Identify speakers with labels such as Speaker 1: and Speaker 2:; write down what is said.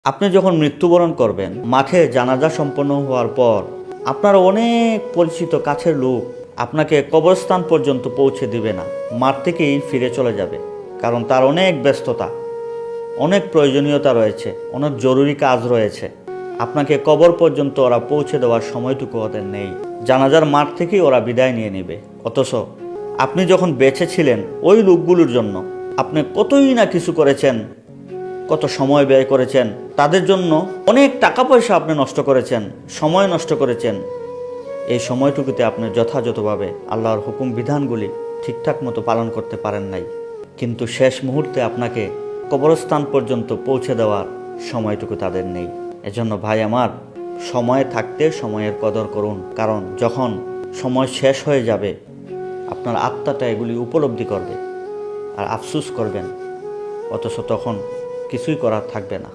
Speaker 1: আপনি যখন মৃত্যুবরণ করবেন, মাঠে জানাজা সম্পন্ন হওয়ার পর আপনার অনেক পরিচিত কাছের লোক আপনাকে কবরস্থান পর্যন্ত পৌঁছে দিবে না, মাঠ থেকেই ফিরে চলে যাবে। কারণ তার অনেক ব্যস্ততা, অনেক প্রয়োজনীয়তা রয়েছে, অনেক জরুরি কাজ রয়েছে। আপনাকে কবর পর্যন্ত ওরা পৌঁছে দেওয়ার সময়টুকু ওদের নেই। জানাজার মাঠ থেকেই ওরা বিদায় নিয়ে নেবে। অথচ আপনি যখন বেঁচে ছিলেন, ওই লোকগুলোর জন্য আপনি কতই না কিছু করেছেন, কত সময় ব্যয় করেছেন, তাদের জন্য অনেক টাকা পয়সা আপনি নষ্ট করেছেন, সময় নষ্ট করেছেন। এই সময়টুকুতে আপনি যথাযথভাবে আল্লাহর হুকুম বিধানগুলি ঠিকঠাক মতো পালন করতে পারেন নাই। কিন্তু শেষ মুহূর্তে আপনাকে কবরস্থান পর্যন্ত পৌঁছে দেওয়ার সময়টুকু তাদের নেই। এজন্য ভাই আমার, সময় থাকতে সময়ের কদর করুন। কারণ যখন সময় শেষ হয়ে যাবে, আপনার আত্মাটা এগুলি উপলব্ধি করবে আর আফসোস করবেন। অথচ তখন কিছুই করার থাকবে না।